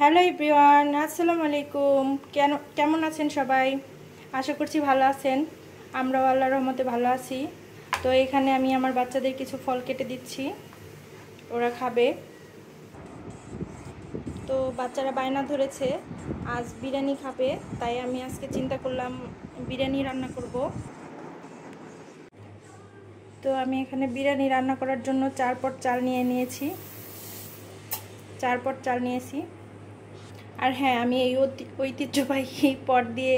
Hello everyone, আসসালামু আলাইকুম। কেমন আছেন সবাই? আশা করছি ভালো আছেন। আমরাও আল্লাহর রহমতে ভালো আছি। তো এখানে আমি আমার বাচ্চাদের কিছু ফল কেটে দিচ্ছি, ওরা খাবে। তো বাচ্চারা বায়না ধরেছে আজ বিরিয়ানি খাবে, তাই আমি আজকে চিন্তা করলাম বিরিয়ানি রান্না করব। তো আমি এখানে বিরিয়ানি রান্না করার জন্য 4 পট চাল নিয়েছি। আর হ্যাঁ, আমি এই ঐতিহ্যবাহী পট দিয়ে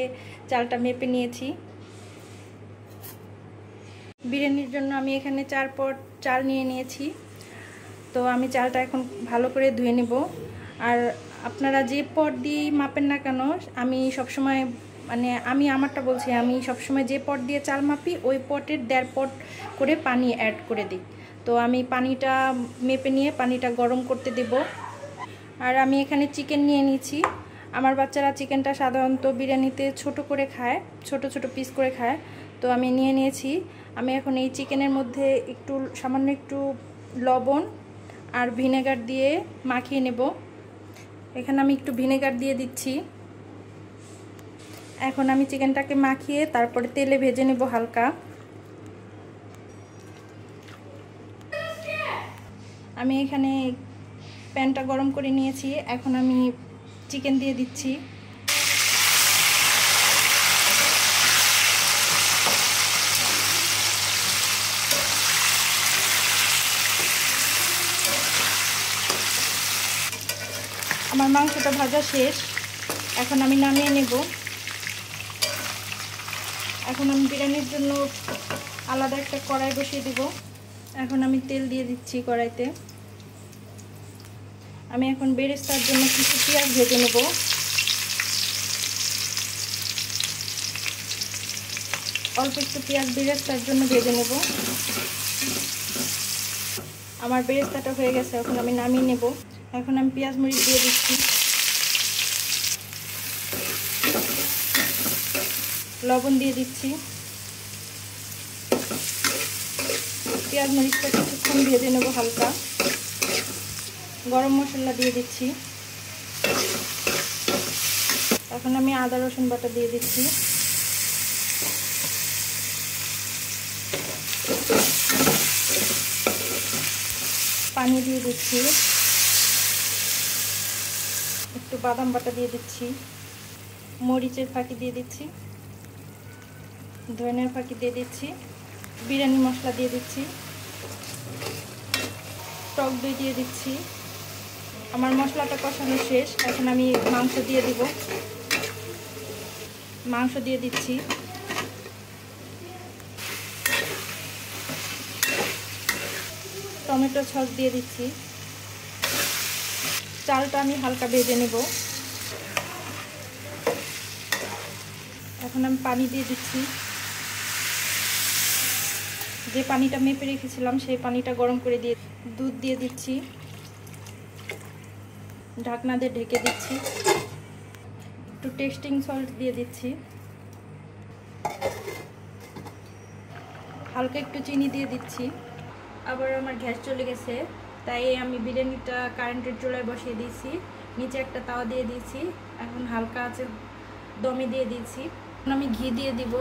চালটা মেপে নিয়েছি। বিরিয়ানির জন্য আমি এখানে 4 পট চাল নিয়েছি। তো আমি চালটা এখন ভালো করে ধুয়ে নেব। আর আপনারা যে পট দিয়ে মাপেন না কেন, আমি সবসময় আমি আমারটা বলছি, আমি সবসময় যে পট দিয়ে চাল মাপি ওই পটের 1.5 পট করে পানি অ্যাড করে দিই। তো আমি পানিটা মেপে নিয়ে পানিটা গরম করতে দেব। আর আমি এখানে চিকেন নিয়ে নিয়েছি। আমার বাচ্চারা চিকেনটা সাধারণত বিরিয়ানিতে ছোট করে খায়, ছোট ছোট পিস করে খায়। তো আমি নিয়ে নিয়েছি। আমি এখন এই চিকেনের মধ্যে সামান্য একটু লবণ আর ভিনেগার দিয়ে মাখিয়ে নেব। এখানে আমি একটু ভিনেগার দিয়ে দিচ্ছি। এখন আমি চিকেনটাকে মাখিয়ে তারপরে তেলে ভেজে নেব হালকা। আমি এখানে প্যানটা গরম করে নিয়েছি। এখন আমি চিকেন দিয়ে দিচ্ছি। আমার মাংসটা ভাজা শেষ, এখন আমি নামিয়ে নেব। এখন আমি বিরিয়ানির জন্য আলাদা একটা কড়াই বসিয়ে দেব। এখন আমি তেল দিয়ে দিচ্ছি কড়াইতে। আমি এখন বেরেস্তার জন্য কিছু পেঁয়াজ ভেজে নেব। অল্প একটু পেঁয়াজ বেরেস্তার জন্য ভেজে নেব। আমার বেরেস্তাটা হয়ে গেছে, এখন আমি নামিয়ে নেব। এখন আমি পেঁয়াজ মরিচ দিয়ে দিচ্ছি, লবণ দিয়ে দিচ্ছি। পেঁয়াজ মরিচটা কিছুক্ষণ ভেজে নেব হালকা। গরম মশলা দিয়ে দিচ্ছি। এখন আমি আদা রসুন বাটা দিয়ে দিচ্ছি। পানি দিয়ে দিচ্ছি। একটু বাদাম বাটা দিয়ে দিচ্ছি। মরিচের ফাঁকি দিয়ে দিচ্ছি। ধনিয়ার ফাঁকি দিয়ে দিচ্ছি। বিরিয়ানি মশলা দিয়ে দিচ্ছি। টক দই দিয়ে দিচ্ছি। আমার মশলাটা কষানো শেষ, এখন আমি মাংস দিয়ে দিব। মাংস দিয়ে দিচ্ছি। টমেটো সস দিয়ে দিচ্ছি। চালটা আমি হালকা ভেজে নেব। এখন আমি পানি দিয়ে দিচ্ছি। যে পানিটা মেপে রেখেছিলাম সেই পানিটা গরম করে দিয়ে দুধ দিয়ে দিচ্ছি। ঢাকনা দিয়ে ঢেকে দিচ্ছি। একটু টেস্টিং সল্ট দিয়ে দিচ্ছি। হালকা একটু চিনি দিয়ে দিচ্ছি। আবার আমার গ্যাস চলে গেছে, তাই আমি বিরিয়ানিটা কারেন্টের চুলায় বসিয়ে দিয়েছি। নিচে একটা তাওয়া দিয়ে দিয়েছি। এখন হালকা আছে দমে দিয়ে দিয়েছি। এখন আমি ঘি দিয়ে দিব।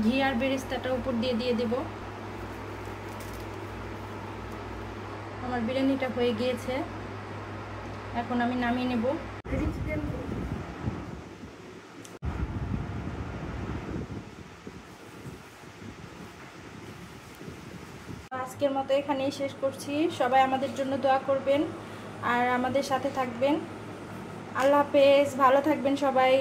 ঘি আর বেরেস্তাটা উপর দিয়ে দেব। আমার বিরিয়ানিটা হয়ে গিয়েছে, এখন আমি নামিয়ে নেব। আজকের মতো এখানেই শেষ করছি। সবাই আমাদের জন্য দোয়া করবেন আর আমাদের সাথে থাকবেন। আল্লাহ হাফেজ, ভালো থাকবেন সবাই।